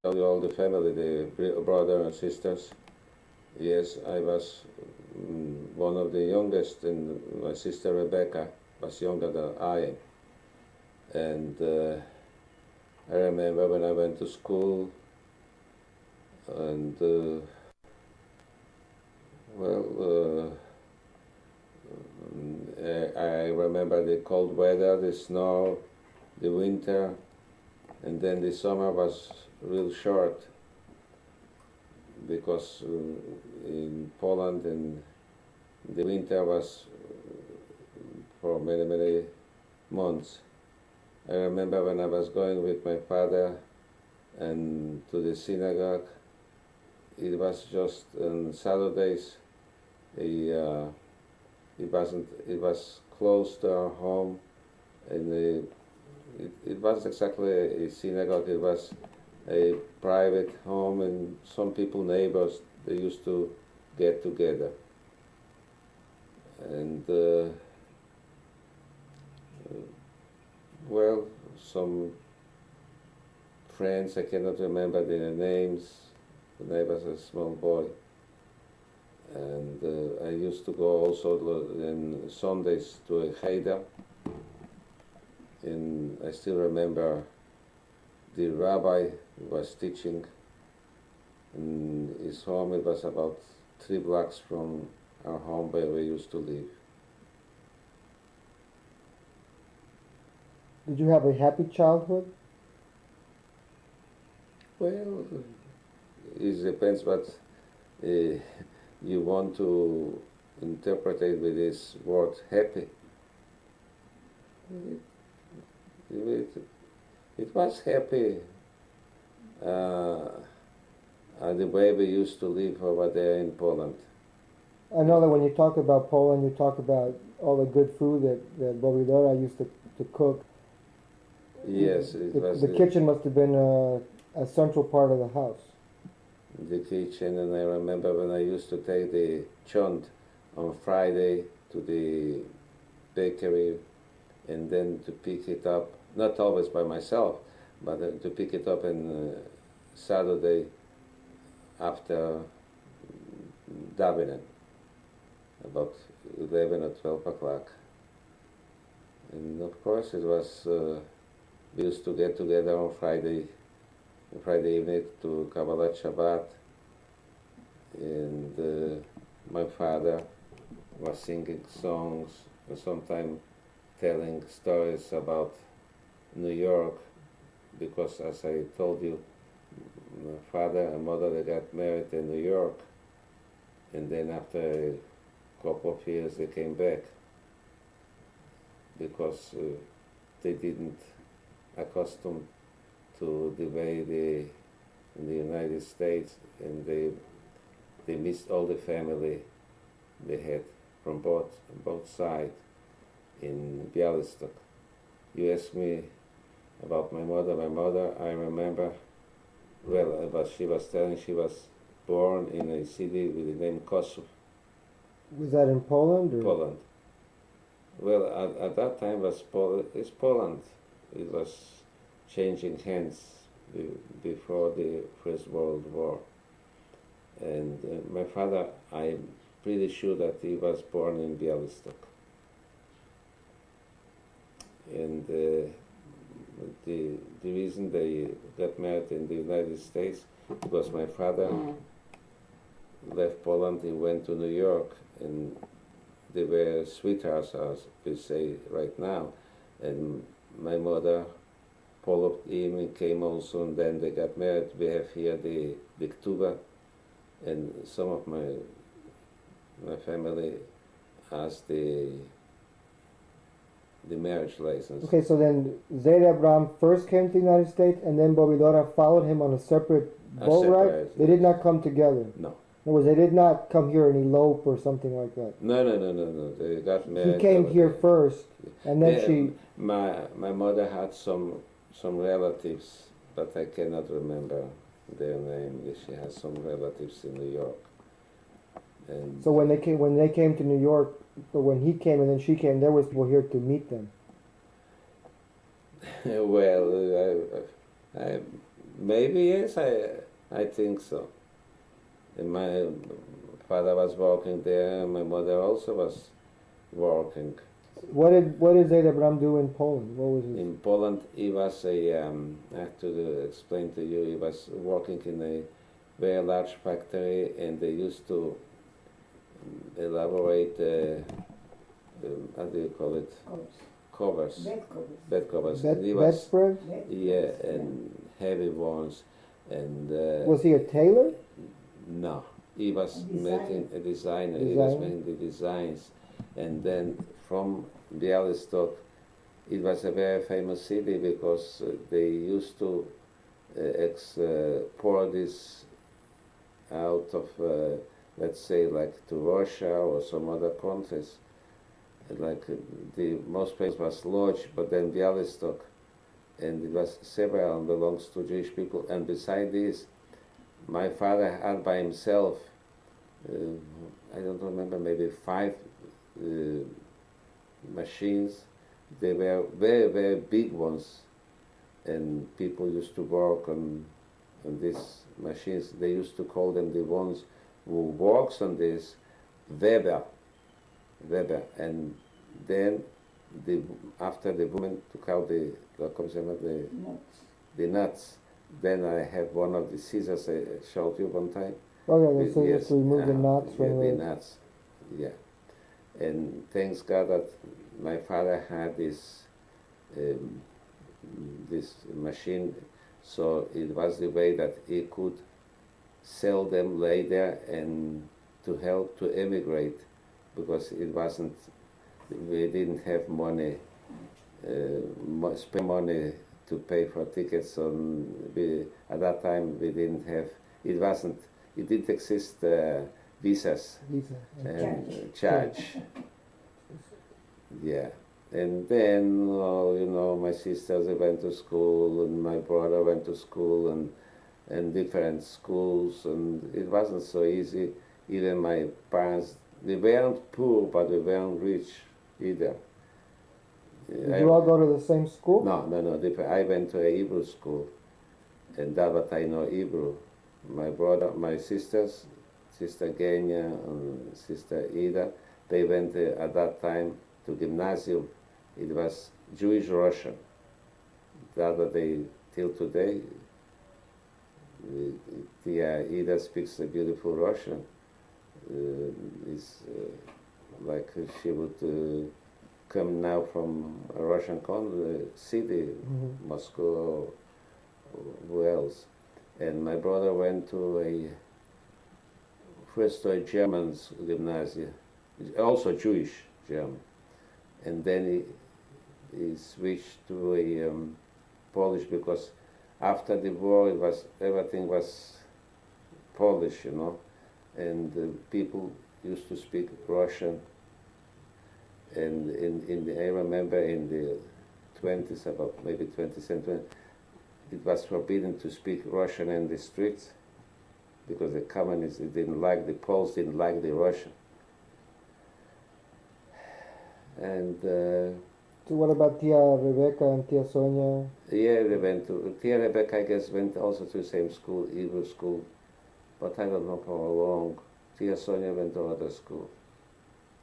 all the family, the brother and sisters. Yes, I was one of the youngest, and my sister Rebecca was younger than I am. And I remember when I went to school, and well, I remember the cold weather, the snow, the winter, and then the summer was real short because in Poland and the winter was for many, many months. I remember when I was going with my father and to the synagogue, it was just on Saturdays. It was close to our home, and it wasn't exactly a synagogue. It was a private home, and some people, neighbors, they used to get together. And well, some friends, I cannot remember their names. When I was a small boy, and I used to go also in Sundays to a Zeide, and I still remember the rabbi who was teaching in his home. It was about 3 blocks from our home where we used to live. Did you have a happy childhood? Well, it depends what you want to interpret it with this word happy. It, it, it was happy the way we used to live over there in Poland. I know that when you talk about Poland, you talk about all the good food that Bobidora used to cook. Yes, it was The kitchen must have been a central part of the house. the kitchen, and I remember when I used to take the chont on Friday to the bakery and then to pick it up, not always by myself, but to pick it up on Saturday after davening, about 11 or 12 o'clock. And of course it was, we used to get together on Friday evening to Kabbalat Shabbat, and my father was singing songs, and sometimes telling stories about New York, because as I told you, my father and mother, they got married in New York, and then after a couple of years they came back because they didn't accustom to the way they in the United States, and they missed all the family they had from both sides in Bialystok. You asked me about my mother. My mother, I remember well, but she was telling she was born in a city with the name Kosovo, Was that in Poland? Or? Poland. Well, at that time it's Poland. It was changing hands before the First World War. And my father, I'm pretty sure that he was born in Bialystok. And the reason they got married in the United States because my father left Poland, he went to New York, and they were sweethearts, as we say right now. And my mother followed him and came also, and then they got married. We have here the ktuba, and some of my family asked the marriage license. Okay, so then Zeide Abraham first came to the United States, and then Bobidora followed him on a separate boat ride? They did not come together? No. In other words, they did not come here and elope or something like that? No. They got married. He came here first, and then she... My mother had some relatives, but I cannot remember their name. She has some relatives in New York. And so when they came to New York, or when he came and then she came, there was people here to meet them. well, Maybe yes, I think so. And my father was working there, and my mother also was working. What did Zeide Abraham do in Poland? What was his... In Poland, he was I have to explain to you, he was working in a very large factory, and they used to elaborate, how do you call it? Covers. Bed covers. Bedspread? Yeah, and heavy ones. And was he a tailor? No, he was making a designer. He was making the designs, and then from Białystok, it was a very famous city because they used to export this out of, let's say, like to Russia or some other countries. Like the most place was Lodz, but then Białystok, and it was several and belongs to Jewish people. And beside this, my father had by himself, I don't remember, maybe 5 machines. They were very, very big ones, and people used to work on these machines. They used to call them, the ones who works on this, Weber, and then after the woman took out the nuts, then I have one of the scissors I showed you one time. Oh yeah, the scissors to remove the nuts from the nuts. Yeah, and thanks God that my father had this this machine, so it was the way that he could sell them later and to help to emigrate, because it wasn't, we didn't have money, spend money to pay for tickets. At that time we didn't have, it didn't exist visas and charge. Yeah, and then my sisters went to school, and my brother went to school, and different schools, and it wasn't so easy. Even my parents, they weren't poor, but they weren't rich either. Did you all go to the same school? No, different. I went to a Hebrew school, and that but I know Hebrew. My brother, my sisters, Sister Genia and Sister Ida, they went at that time to gymnasium. It was Jewish Russian. That they till today. Ida speaks a beautiful Russian. It's like she would come now from a Russian city, Moscow, or who else. And my brother went to first to a German gymnasium, also Jewish German, and then he switched to a Polish, because after the war everything was Polish, and people used to speak Russian. And I remember in the 20s, about maybe 20th century, it was forbidden to speak Russian in the streets, because the communists the Poles didn't like the Russian. And so what about Tia Rebecca and Tia Sonia? Yeah, they went to, Tia Rebecca, I guess, went also to the same school, Hebrew school, but I don't know for how long. Tia Sonia went to other school.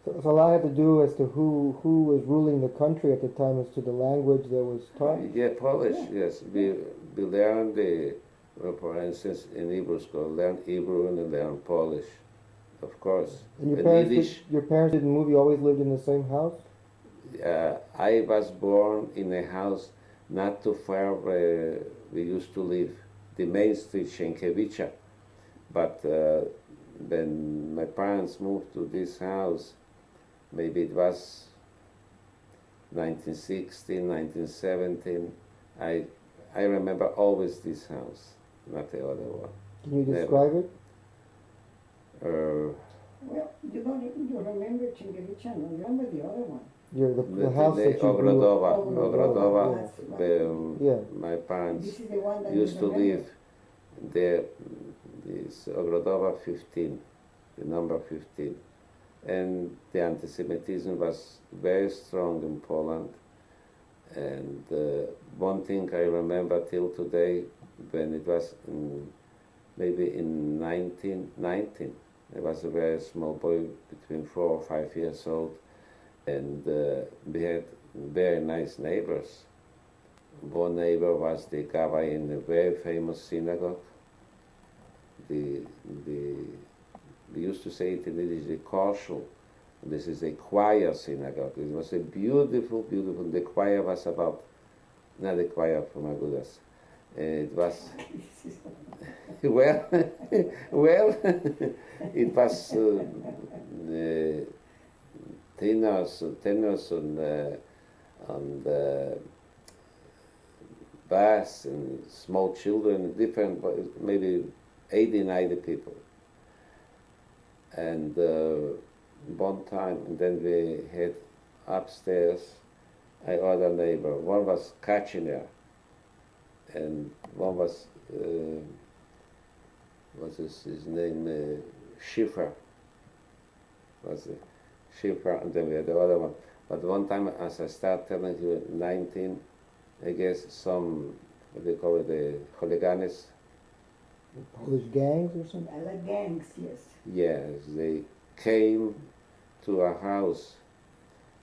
So a lot had to do as to who was ruling the country at the time, as to the language that was taught? Yeah, Polish, yes. We learned for instance, in Hebrew school, learned Hebrew and learned Polish, of course. And your parents didn't move, you always lived in the same house? I was born in a house not too far where we used to live, the main street, Sienkiewicza. But when my parents moved to this house, maybe it was 1916, 1917, I remember always this house, not the other one. Can you describe it? Well, you remember Sienkiewicza, no, you remember the other one. The house that you Ogrodova, yeah. My parents This is the one that used to you remember? live there, this Ogrodova 15, the number 15. And the anti-Semitism was very strong in Poland, And one thing I remember till today, when it was maybe in 1919, I was a very small boy, between 4 or 5 years old, and we had very nice neighbors. One neighbor was the rabbi in a very famous synagogue. The we used to say it in Yiddish, the Korshel. This is a choir synagogue. It was a beautiful, beautiful. The choir was about, not the choir for my goodness. It was well, well, it was tenors on the bass and small children, different, maybe 80, 90 people. And one time, and then we had upstairs, I other neighbor. One was Kachiner, and one was, what's his name, Schiffer. Was it Schiffer, and then we had the other one. But one time, as I start telling you, 19, I guess some, what do you call it, the hooligans? Polish gangs or something? Like gangs, yes. Yes, they came to our house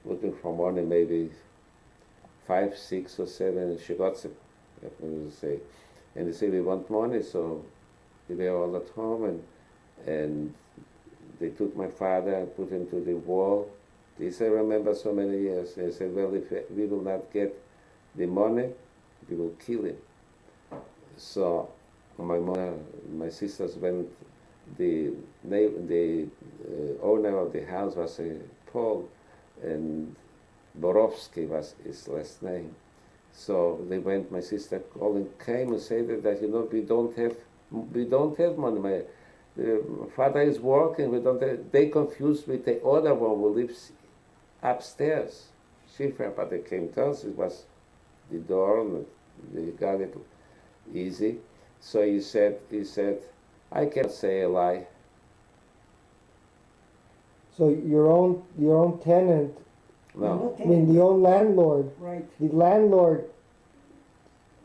looking for money, maybe 5, 6 or 7 shigotsim, say. And they said, we want money, so we were all at home, and they took my father and put him to the wall. This I remember so many years. They said, well, if we will not get the money, we will kill him. So my mother, my sisters went, the owner of the house was a Pole, and Borowski was his last name. So they went, my sister called and came and said that, you know, we don't have money. My father is working, we don't have, they confused with the other one who lives upstairs, Schiffer, but they came to us, it was the door, and they got it easy. So he said, I cannot say a lie. So your own tenant, No. I mean the own landlord, Right. the landlord,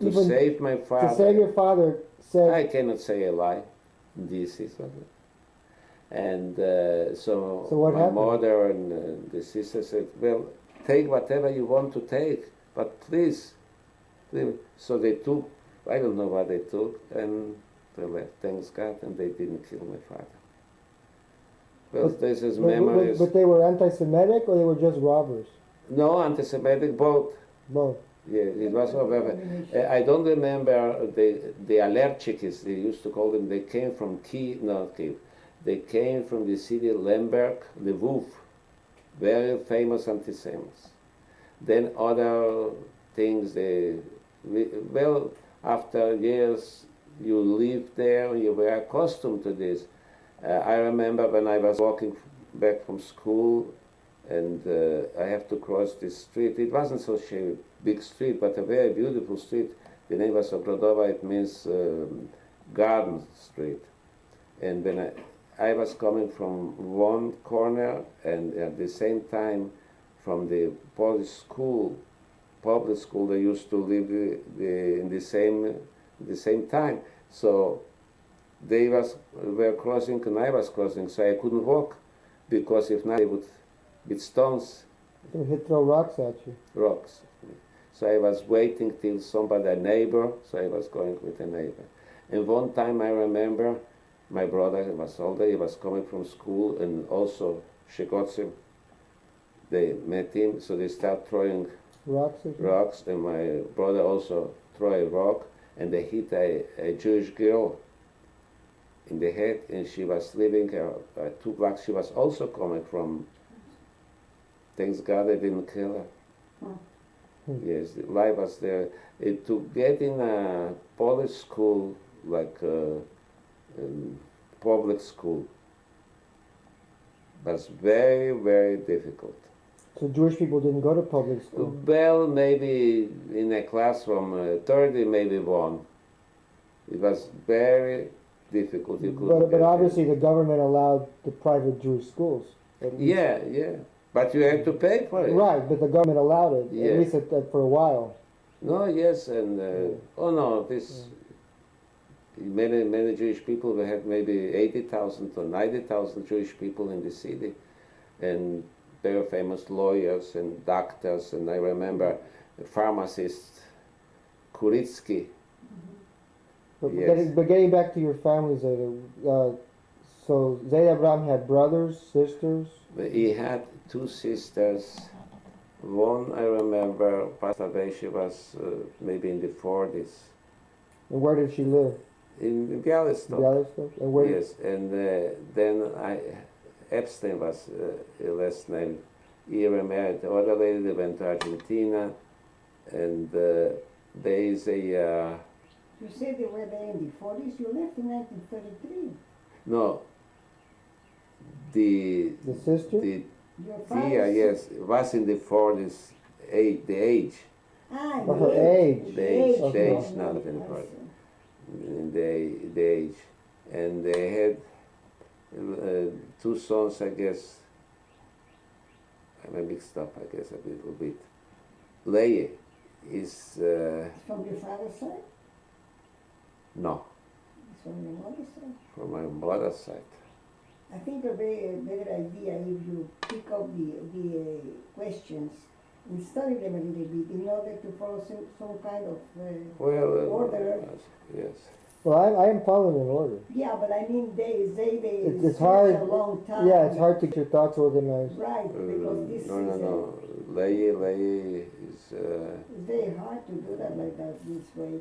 To even save my father, to save your father, said, I cannot say a lie. This is what it. And so what my happened? mother and the sister said, well, take whatever you want to take, but please. So they took, I don't know what they took, and they left, thanks God, and they didn't kill my father. Well, this is memories. But they were anti-Semitic, or they were just robbers? No, anti-Semitic, both. Both. Yeah, it was I don't remember the allergics, they used to call them. They came from Kiev. They came from the city Lemberg, Lviv, very famous anti-Semites. Then other things. Well, after years you lived there, you were accustomed to this. I remember when I was walking back from school, and I have to cross this street. It wasn't such a big street, but a very beautiful street. The name was Ogrodova, it means Garden Street. And when I was coming from one corner, and at the same time from the Polish school, public school, they used to live in the same time. So they were crossing and I was crossing, so I couldn't walk, because if not, they would, with stones, He'd throw rocks at you. rocks. So I was waiting till somebody, a neighbor, so I was going with a neighbor. And one time I remember my brother was older, he was coming from school, and also Shigotsim, they met him, so they start throwing Rocks at you? rocks, and my brother also threw a rock, and they hit a Jewish girl in the head, and she was living 2 blocks. She was also coming from, thanks God they didn't kill her. Yes, the life was there. To get in a Polish school, like public school, was very, very difficult. So Jewish people didn't go to public school? Well, maybe in a classroom, 30, maybe one. It was very difficult. You couldn't But get obviously the government allowed the private Jewish schools. Yeah, yeah. But you had to pay for it. Right, but the government allowed it, Yes. at least for a while. No, yes, and oh no, this many Jewish people. We had maybe 80,000 or 90,000 Jewish people in the city, and very famous lawyers and doctors. And I remember the pharmacist Kuritsky. But, Yes. getting back to your family, Zeide, so Zeide Abraham had brothers, sisters? But he had two sisters. One I remember passed away. She was maybe in the 40s. And where did she live? In Bialystok. Bialystok? And where? Yes, and then Epstein was her last name. He remarried the other lady. They went to Argentina, and there is a. You said they were there in the 40s. You left in 1933. No. The sister? The Your Tia, father's yes, was in the 40s. The age. Ah, Oh, her age. The age, Okay. the age, not in the 40s. In the age, and they had two sons, I guess. I'm mixed up, I guess, a little bit. Leia is From your father's side? no, It's from your mother's side? from my mother's side. I think a better idea if you pick up the questions and study them a little bit in order to follow some kind of Well, order. yes. Well, I am following in order. Yeah, but I mean they It's it's hard. a long time. Yeah, it's hard to get your thoughts organized. Right, because this No. Leia is it's very hard to do that like that this way.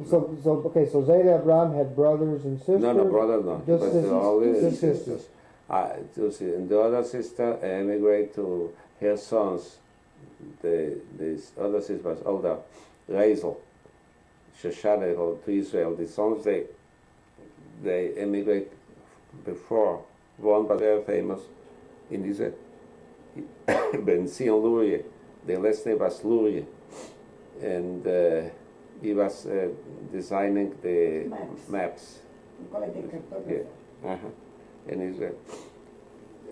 So okay, so Zeide Abraham had brothers and sisters? no, brother, no. Just But sisters. only Just sisters. sisters. And the other sister emigrated to her sons. This other sister was older, Reisel, Shoshana, to Israel. The sons they emigrate before. One was very famous in Israel, Ben Zion Lurie. The last name was Lurie, and he was designing the maps. We call it the cartographer. Yeah. In Israel.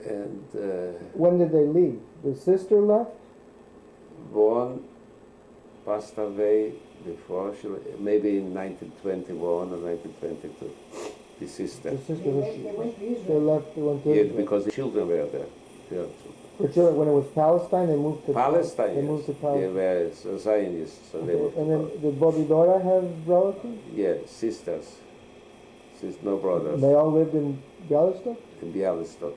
And When did they leave? The sister left? one passed away before maybe in 1921 or 1922. The sister. The sister They was, went to they Israel. left, they went to Yeah, Israel. because the children were there. Yeah. For sure, when it was Palestine, they moved to Palestine. They Yes. moved to They Palestine. were Zionists, so they moved Okay. to And then did Bobby Dora have relatives? Yeah, sisters. No brothers They all lived in Bialystok? in Bialystok.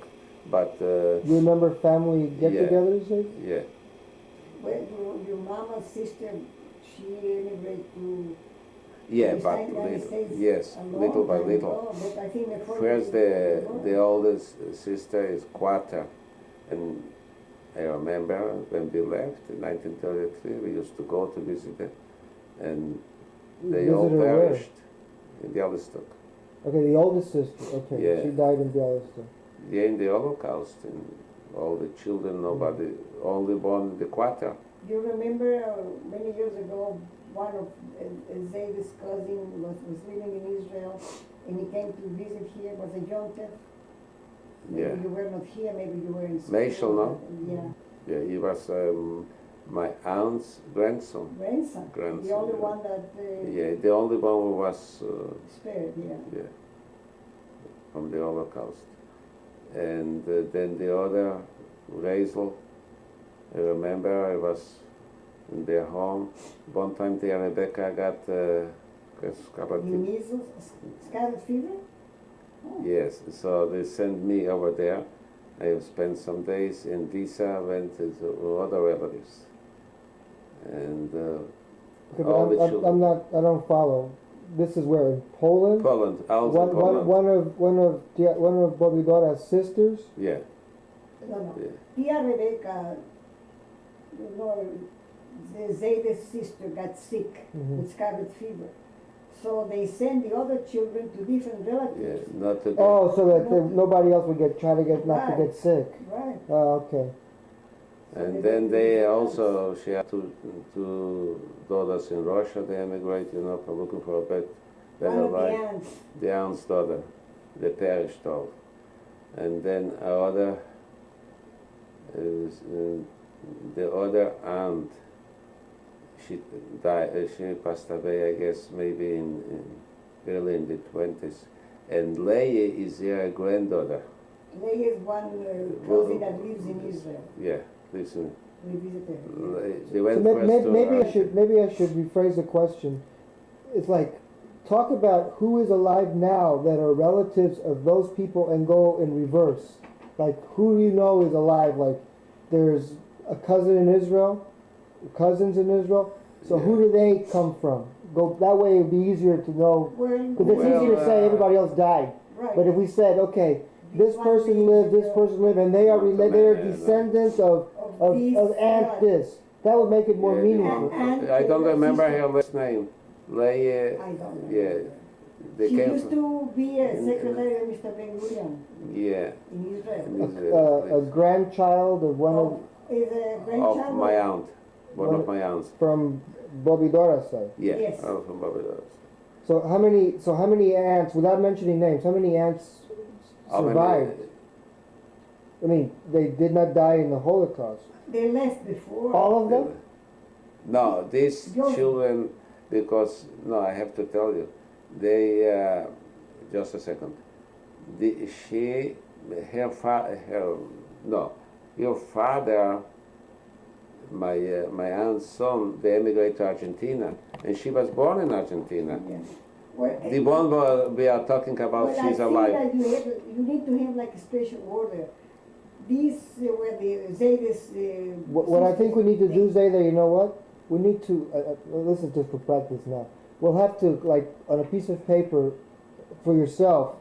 But Do you remember family get-togethers? yeah, Well, your mama's sister, she immigrated to yeah, the but United States yes, a long little by time little. ago, but I think before First, you- the oldest sister is Quata, and I remember when we left in 1933, we used to go to visit them, and they all Visited where? perished in Bialystok. Okay, the oldest sister. Okay, Yeah. she died in Bialystok. Yeah, in the Holocaust, and all the children, nobody, only born the Quata. Do you remember many years ago, one of Zeide's cousin was living in Israel, and he came to visit here, was a Yontif? Maybe Yeah. you were not here, maybe you were in school. Meshel, no? Yeah, Yeah, he was my aunt's grandson. grandson, the Grandson, only yeah. one that Yeah, the only one who was spared, yeah. from the Holocaust. And then the other, Reisel, I remember I was in their home. One time there, Rebecca got scarlet The fever. measles, scarlet fever? Oh. Yes, so they sent me over there. I spent some days in Visa, went to other relatives. And Okay, all the but children. I don't follow. This is where in Poland. Poland, also Poland. One of Bobby Dora's sisters. Yeah, No. yeah. Tia Rebecca, you know, the Zeide's sister got sick Mhm. with scarlet fever. So they send the other children to different Yeah, relatives. not to Oh, so that nobody else would try to get not to Right. get sick. Right. Oh, okay. And then they also, she had two daughters in Russia. They emigrated, for looking for a better One of the life. aunts. The aunt's daughter, they perished all. and then the other aunt, she died. She passed away, I guess, maybe early in the 20s. And Leah is their granddaughter. Leah is one cousin that lives in Israel. Yeah, lives in. We visited her. They went So first to maybe I should rephrase the question. It's like, talk about who is alive now that are relatives of those people, and go in reverse. Like, who do you know is alive? Like, there's a cousin in Israel, cousins in Israel. So who do they come from? Go that way. It'd be easier to know, because it's easier to say everybody else died. Right. But if we said, okay, this person lived, and they are they are descendants of Aunt this, that would make it more meaningful. I don't remember her last name. Leah. I don't know. Yeah. They She came used to be a secretary of Mr. Ben Gurion Yeah. in Israel. A grandchild of one of Is a grandchild Of my aunt. One of my aunts. from Bobby Dora's side. Yeah. Yes. From Bobby Doris. So how many aunts, without mentioning names, how many aunts How many- survived? I mean, they did not die in the Holocaust. They left before. All of them? No, these Yours. children, because, no, I have to tell you, they, just a second. Your father, my aunt's son, they emigrated to Argentina, and she was born in Argentina. Yeah. Well, The one we are talking about, she's I alive. think that you need to have like a special order. These were the Zeide's. What I think we need to do, Zeide, you know what? We need to, listen just for practice now. We'll have to, like, on a piece of paper, for yourself,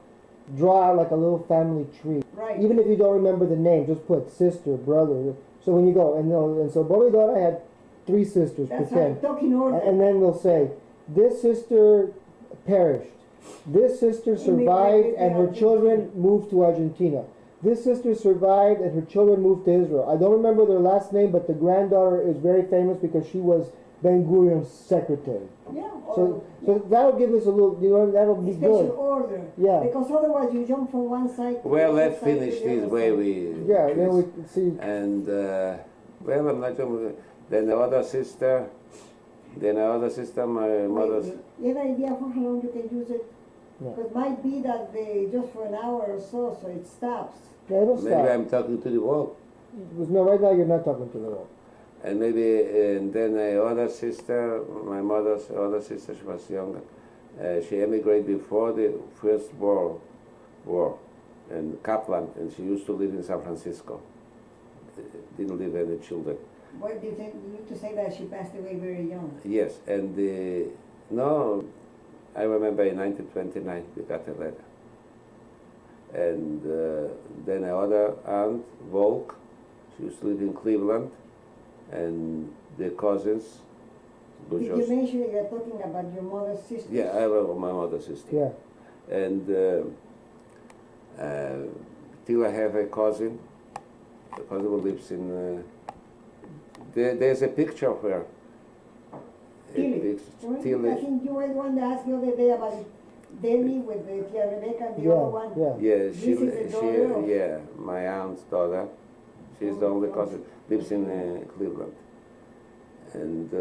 draw out like a little family tree. Right. Even if you don't remember the name, just put sister, brother. So when you go, and so Bobby Dora had 3 sisters, That's pretend. right. Talk in order. And then we'll say, this sister perished. This sister survived and her children moved to Argentina. This sister survived and her children moved to Israel. I don't remember their last name, but the granddaughter is very famous because she was Ben Gurion's secretary. Yeah. So that'll give us a little, that'll be special good. order. Yeah. Because otherwise you jump from one side to Well, the other let's side to finish the this other way side. Yeah, then we can see. And well, I'm not sure. Then the other sister, my mother's. You have an idea for how long you can use it? No. Because might be that they just for an hour or so it stops. Yeah, it'll Maybe stop. I'm talking to the wall. No, right now you're not talking to the wall. And then the other sister, my mother's other sister, she was younger. She emigrated before the First World War, in Kaplan, and she used to live in San Francisco. Didn't leave any children. What do you think? You need to say that she passed away very young. Yes, and no, I remember in 1929 we got a letter. And then another aunt, Volk, she used to live in Cleveland, and the cousins. Did you mention that you're talking about your mother's sister? Yeah, I have my mother's sister. Yeah. And still I have a cousin who lives in. There's a picture of her. Tilly. I think you were the one that asked the other day about Demi with the Tia Rebecca and the other one. Yeah. Yeah, This is the daughter of- yeah, my aunt's daughter. She's the only cousin. Lives in Cleveland. And I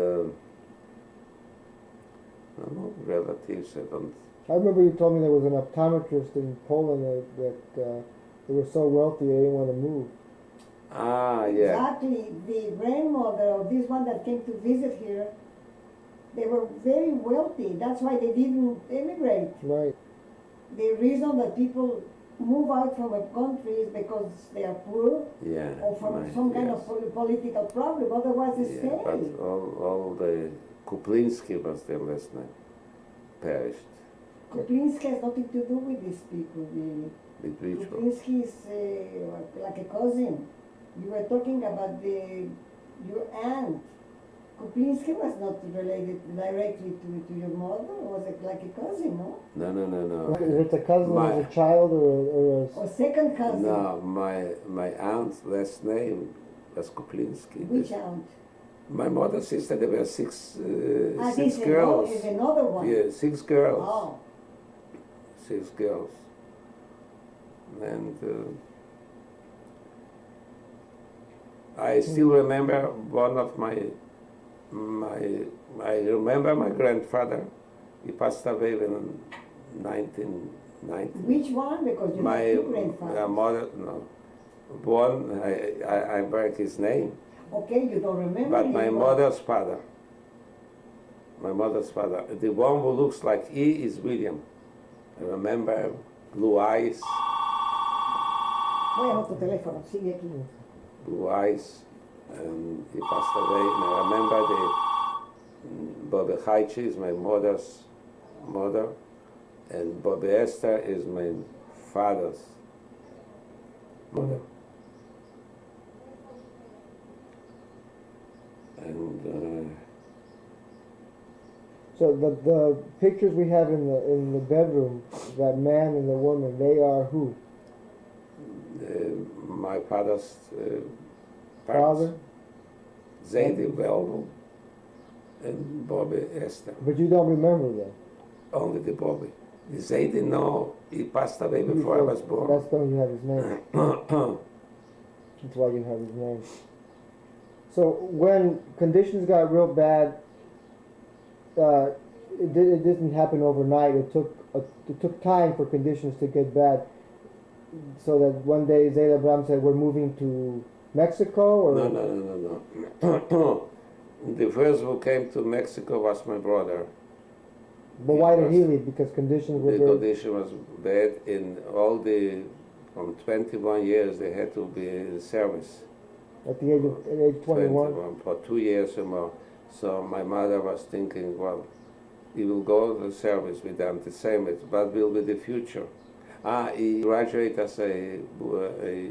don't know, relatives. I don't. I remember you told me there was an optometrist in Poland that they were so wealthy they didn't want to move. Ah, yeah. Exactly. The grandmother of this one that came to visit here, they were very wealthy. That's why they didn't emigrate. Right. The reason that people move out from a country is because they are poor Yeah. or from some kind of political problem. Otherwise, they Yeah, stay. but all the Kuplinsky was their last name. Perished. Kuplinsky has nothing to do with these people. With which one? Kuplinsky is like a cousin. You were talking about your aunt. Kuplinsky was not related directly to your mother. Was it like a cousin, no? No. Is it a cousin My- as a child or Or second cousin? No, my aunt's last name was Kuplinsky. Which aunt? My mother's sister, there were six This girls. is another one. Yeah, 6 girls. Oh, 6 girls. and I still remember one of I remember my grandfather. He passed away in 1990. Which one? Because you My have two grandfathers. mother, no, one, I break his name, Okay, you don't remember but him, my mother's father, the one who looks like he is William. I remember blue eyes, Voy a otro teléfono, sigue aquí. blue eyes, and he passed away. And I remember Bobby Haichi is my mother's mother, and Bobby Esther is my father's mother. And So the pictures we have in the bedroom, that man and the woman, they are who? my father's parents, Father? Zeide and Bobby Esther. But you don't remember them. Only the Bobby. The Zeide, no, he passed away before I was born. That's why you have his name. That's why you have his name. So when conditions got real bad, it didn't happen overnight. It took time for conditions to get bad. So that one day Zeide Abraham said, "We're moving to Mexico," or No. The first who came to Mexico was my brother. But why did he leave? Because conditions were The very... condition was bad. From 21 years, they had to be in service. At age 21. For 2 years or more. So my mother was thinking, well, he will go to service with the anti-Semites, but will be the future. He graduated as a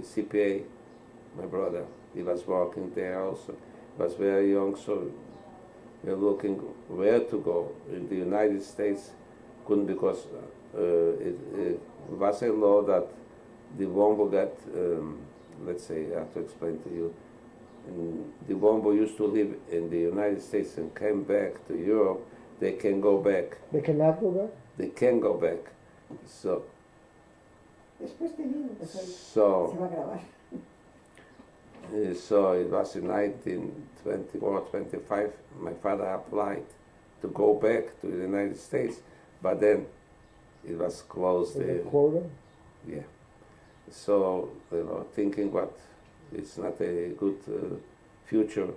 CPA, my brother. He was working there also. He was very young, so we were looking where to go. In the United States, couldn't, because it was a law that the one who got, let's say, I have to explain to you, the one who used to live in the United States and came back to Europe, they can go back. They cannot go back? They can go back. So Después te digo, pues se So, va a grabar. so it was in 1924, 25, my father applied to go back to the United States, but then it was closed. Is it quota? Yeah. So, thinking what it's not a good future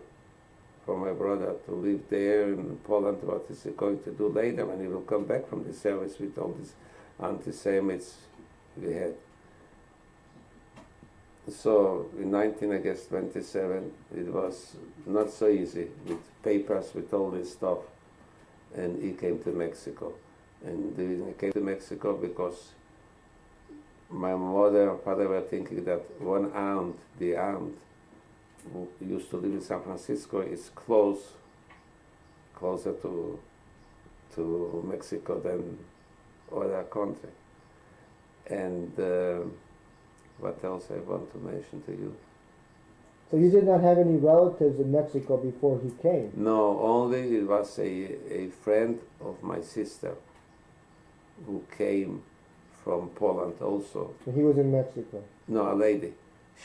for my brother to live there in Poland, what is he going to do later when he will come back from the service with all these anti-Semites we had. So in 1927, it was not so easy with papers, with all this stuff, and he came to Mexico. And the reason he came to Mexico because my mother and father were thinking that one aunt, the aunt who used to live in San Francisco, is closer to Mexico than other country. And what else I want to mention to you? So you did not have any relatives in Mexico before he came? No, only it was a friend of my sister who came from Poland also. So he was in Mexico? No, a lady.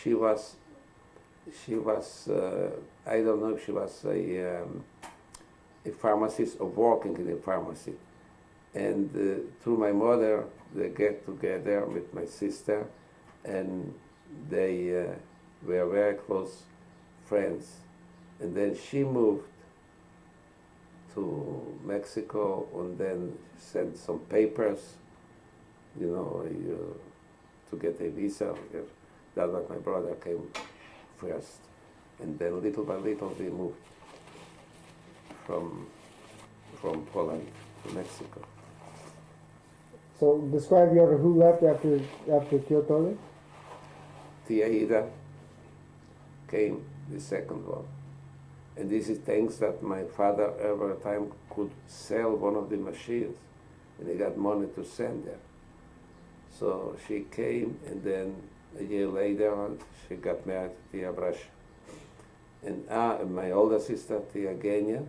She was I don't know if she was a pharmacist or working in a pharmacy. And through my mother, they get together with my sister, and they were very close friends. And then she moved to Mexico, and then sent some papers, to get a visa. That's what my brother came first. And then little by little we moved from Poland to Mexico. So describe the order. Who left after Tio Tole? Tia Ida came the second one. And this is thanks that my father every time could sell one of the machines, and he got money to send there. So she came, and then a year later on, she got married to Tia Brash. And my older sister, Tia Genia,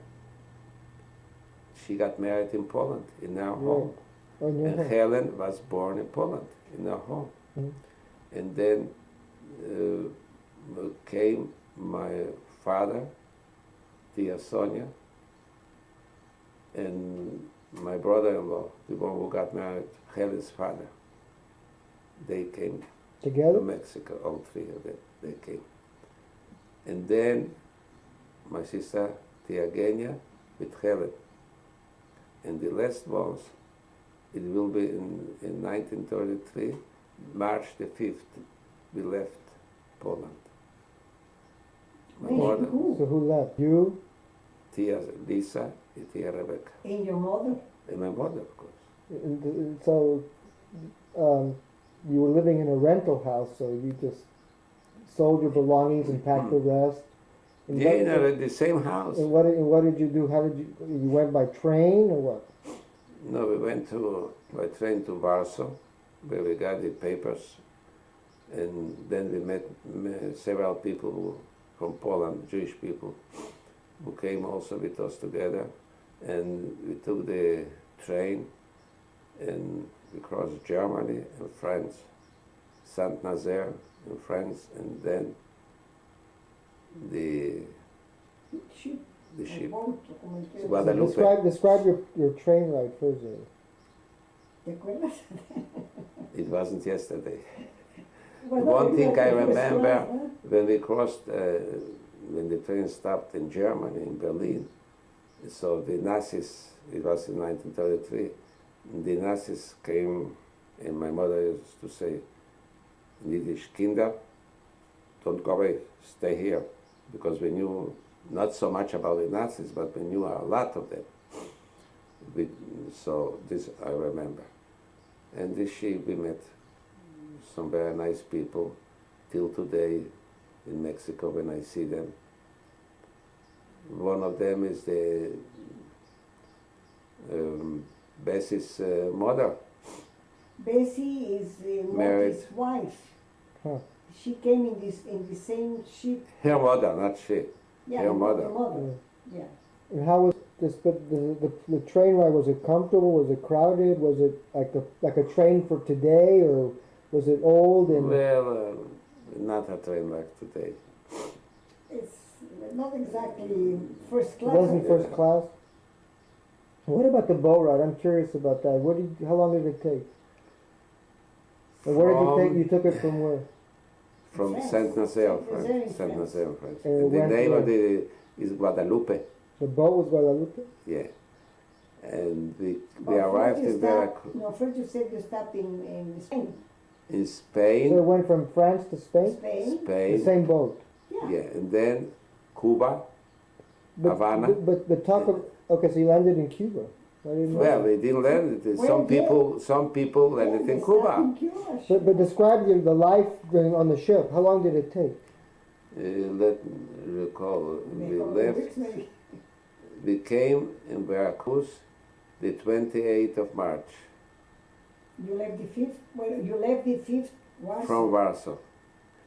she got married in Poland, in our home. Oh, And Helen was born in Poland, in our home. Mm-hmm. And then came my father, Tia Sonia, and my brother-in-law, the one who got married, Helen's father. They came Together? to Mexico, all three of them, they came. And then my sister, Tia Genia, with Helen. And the last ones, it will be in 1933, March the 5th, we left Poland. My mother, So who left? You? Tia Lisa, and Tia Rebecca. And your mother? And my mother, of course. So you were living in a rental house, so you just sold your belongings and packed the rest. And Yeah, what- in the same house. and what did you do? How did you went by train or what? No, we went by train to Warsaw, where we got the papers, and then we met several people from Poland, Jewish people, who came also with us together, and we took the train, and we crossed Germany and France, Saint-Nazaire in France, and then the Ship. ship. Boat, como el que- So Guadalupe. Describe your train ride first. ¿Te acuerdas? It wasn't yesterday. Well, One thing I first remember, class, huh? when we crossed, when the train stopped in Germany, in Berlin, so the Nazis, it was in 1933, the Nazis came, and my mother used to say in Yiddish, Kinder, don't go away, stay here, because we knew not so much about the Nazis, but we knew a lot of them. So this I remember. And this ship we met some very nice people till today in Mexico when I see them. One of them is the Bessie's mother. Bessie is Married. Marty's wife. Huh. She came in the same ship. Her mother, not she. Yeah, Her the mother. mother. Yeah. And how was this? But the train ride, was it comfortable? Was it crowded? Was it like a train for today, or was it old and? Well, not a train like today. It's not exactly first It class. wasn't first class. What about the boat ride? I'm curious about that. How long did it take? And where did you take? You took it from where? From France. Saint-Nazaire, Saint-Nazaire in France. Saint-Nazaire, France. And And the went name where? of the is Guadalupe. The boat was Guadalupe. Yeah. And we But arrived first you in stopped- Veracruz. No, first you said you stopped in Spain. In So it Spain, went from France to Spain. Spain? The Spain, same boat. yeah, and then Cuba. But, Havana. But talk of, okay, so you landed in Cuba. I didn't know Well, that. they didn't land it. Well, Some people landed Yeah, in they Cuba. stopped in Cuba. But describe the life on the ship. How long did it take? Let me recall, They we call it left, weeks, maybe. we came in Veracruz the 28th of March You left the 5th. Well, you left the 5th. Was from Warsaw,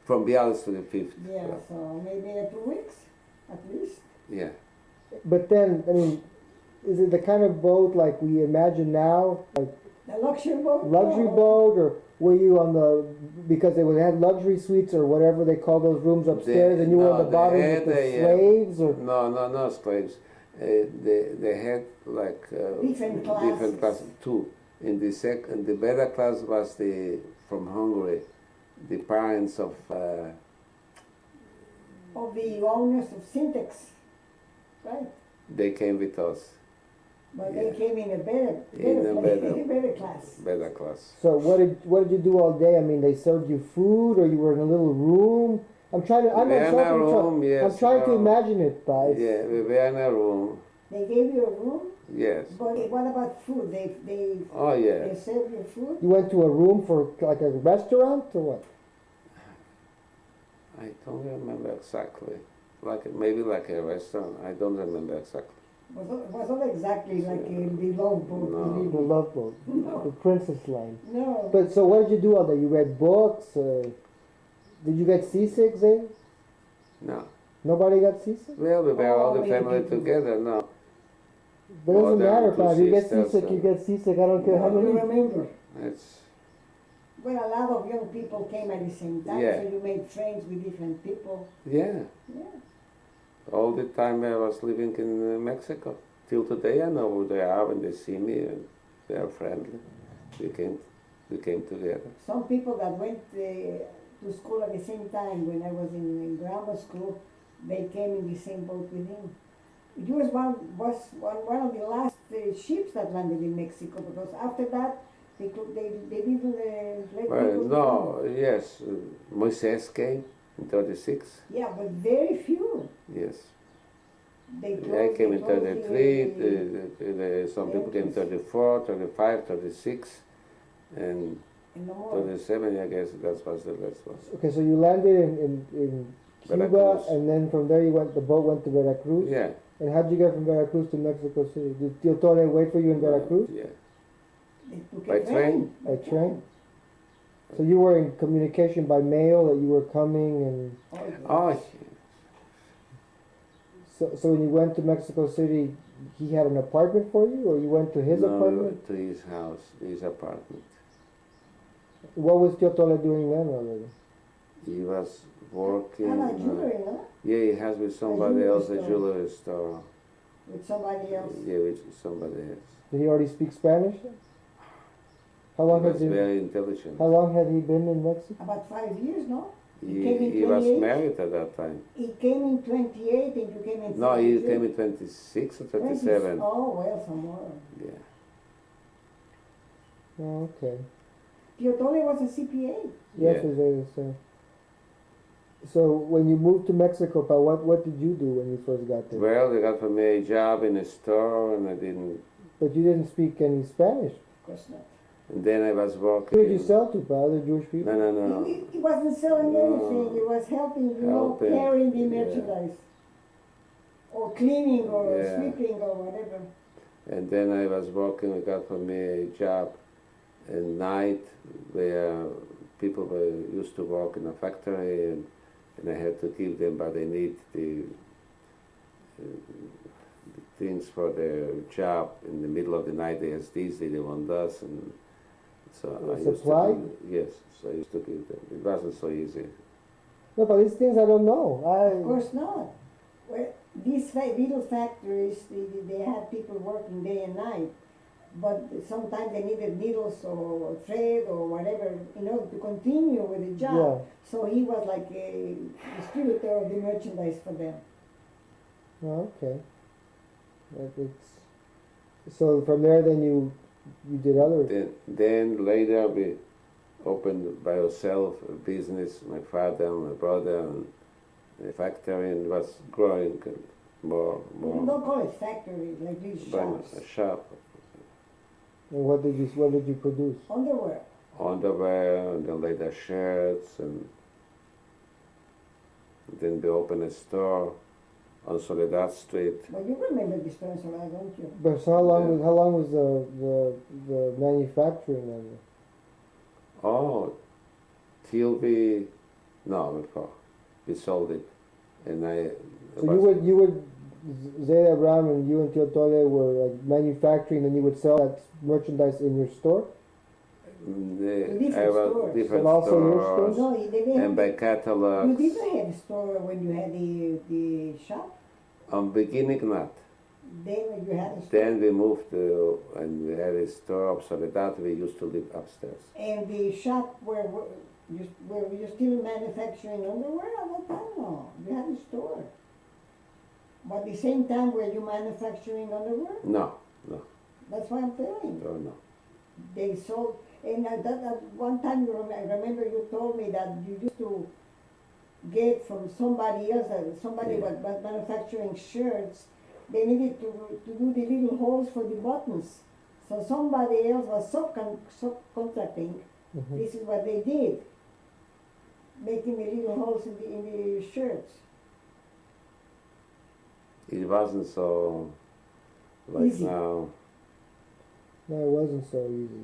from Białystok to the 5th. Yeah, so maybe 2 weeks at least. Yeah. But then, I mean, is it the kind of boat like we imagine now, like The luxury boat. luxury No. boat, or were you on the because they would have luxury suites or whatever they call those rooms upstairs, and you were on no, the they bottom had with the a, slaves, or No slaves. They had like Different classes. classes too. In the better class was from Hungary, the parents of Of the owners of Syntax. Right. they came with us, But Yeah. they came in a better, In a better- better class. better class. so. What did you do all day? I mean, they served you food, or you were in a little room. I'm trying to. I'm We were in myself, a room, yes, I'm trying to well, imagine it, guys. Yeah, we were in a room. They gave you a room, Yes. but what about food? They Oh yeah. served you food? You went to a room for like a restaurant or what? I don't remember exactly. Maybe like a restaurant. I don't remember exactly. Was not exactly like in the long boat. No. believe The me. Love Boat, No. the Princess Line. No. But so, what did you do all day? You read books. Did you get seasick, Zane? No. Nobody got seasick. Well, we were all the maybe family people. together. No. But it doesn't Mother, matter, two Bob. You get sisters, seasick. You get seasick. I don't care how No, you many. remember. It's Well, a lot of young people came at the same time, Yeah. so you made friends with different people. Yeah. Yeah. All the time I was living in Mexico. Till today I know who they are when they see me and they are friendly. We came together. Some people that went to school at the same time when I was in grammar school, they came in the same boat with him. Yours one of the last ships that landed in Mexico because after that they didn't let Well, people no, yes, Moises came in 36. come. Yeah, but very few. Yes. They I closed, came they in closed 33, the some people came in 34, 35, 36, and and no more. 37, I guess that was the last one. Okay, so you landed in Cuba, Veracruz. and then from there the boat went to Veracruz. Yeah. And how'd you get from Veracruz to Mexico City? Did Tio Tore wait for you in Veracruz? Yeah. They took By a train. By train? So you were in communication by mail that you were coming, and Oh, so when you went to Mexico City, he had an apartment for you, or you went to his no, apartment? to his house, his apartment. What was Tio Tole doing then already? He was working. Kind of jewelry, no? Yeah, he has with somebody jewelry else a store. jewelry store. With somebody else. Yeah, with somebody else. Did he already speak Spanish then? How He long was had he? very intelligent. How long had he been in Mexico? About 5 years, no? He, came in he was 28? married at that time. He came in 28 and you came in No, he 33? came in 26 or 20 27. Oh, well, some more. Yeah. Oh, okay. Tio Tole was a CPA. Yes, Yeah. as I was saying. So when you moved to Mexico, Pa, what did you do when you first got there? Well, they got for me a job in a store, and I didn't. But you didn't speak any Spanish. Of course not. And then I was working. Who did you sell to, Pa? Other Jewish people? No. He wasn't selling No. anything. He was helping, Helping, carrying the yeah. merchandise. Or cleaning or Yeah. sweeping or whatever. And then I was working. They got for me a job at night where people were used to work in a factory, and I had to give them, but they need the things for their job in the middle of the night. They ask these, they want us, and so I used Supply? to give, yes, so I used to give them. It wasn't so easy. No, but these things I don't know. Of course not. Well, these little factories, they had people working day and night. But sometimes they needed needles or thread or whatever in order to continue with the job. Yeah. So he was like a distributor of the merchandise for them. Oh, okay. So from there, then you did other. Then later we opened by ourselves a business, my father and my brother, and a factory, and it was growing more. We don't call it factories, like these shops. A shop. And what did you produce? Underwear. Underwear, and then later shirts, and then we opened a store on Soledad Street. But you remember this person, don't you? But so Yeah. how long was the manufacturing then? Oh, till before we sold it, and So you would Zeide Abraham and you and Tio Tole were like manufacturing, then you would sell that merchandise in your store. Different I was stores. different But also your stores, stores? No, they didn't. and by You catalogs. didn't have a store when you had the shop. Beginning not. Then when you had a store. Then we moved and we had a store up Soledad. We used to live upstairs. And the shop where you still manufacturing underwear at that time? No, you had a store. But the same time were you manufacturing underwear? No. That's what I'm telling you. No. They sold, and at one time I remember you told me that you used to get from somebody else, somebody Yeah. was manufacturing shirts, they needed to do the little holes for the buttons. So somebody else was subcontracting. Mhm. This is what they did, making the little holes in the shirts. It wasn't so like Easy. now. No, it wasn't so easy.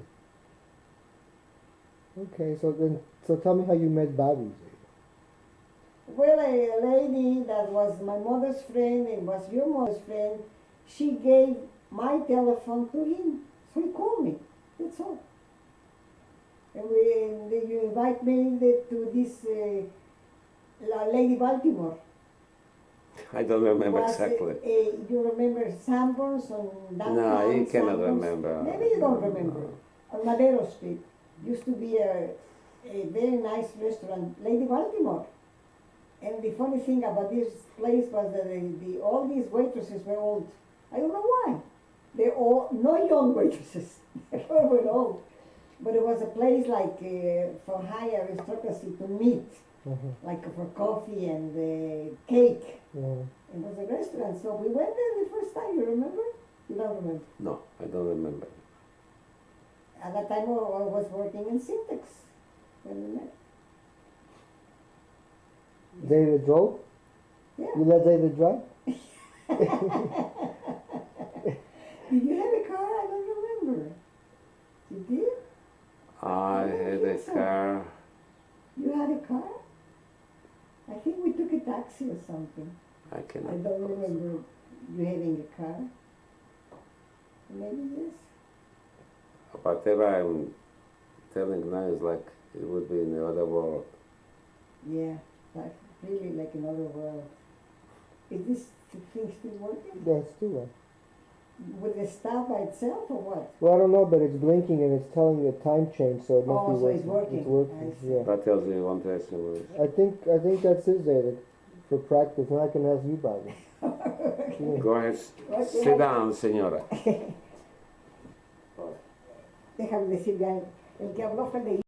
Okay, so tell me how you met Bobby. Well, a lady that was my mother's friend and was your mother's friend, she gave my telephone to him. So he called me. That's all. And you invite me to this Lady Baltimore. I don't remember Was, exactly. You remember Sanborns on downtown? No, you cannot Sanborns? remember. Maybe you don't remember. No. On Madero Street used to be a very nice restaurant, Lady Baltimore. And the funny thing about this place was that all these waitresses were old. I don't know why. They're all, no young waitresses. They were old. But it was a place like for high aristocracy to meet, like for coffee and cake. It was a restaurant. So we went there the first time, you remember? You don't remember? No, I don't remember. At that time I was working in Syntax when we met. Zeide drove? Yeah. You let Zeide drive? Did you have a car? I don't remember. You did? I had a car. You had a car? I think we took a taxi or something. I cannot. I don't remember you having a car. Maybe yes. Whatever I'm telling now is like it would be in the other world. Yeah, like really like another world. Is this thing still working? That's too right. Would it stop by itself or what? Well, I don't know, but it's blinking and it's telling you a time change, so it must Oh, be so working. it's working. It's working, I see. yeah. That tells you one person was. I think that's it, Zeide, for practice. Now I can ask you about it. Yeah. Go ahead, Okay. sit down, señora. Déjame decir ya, el que habló fue el de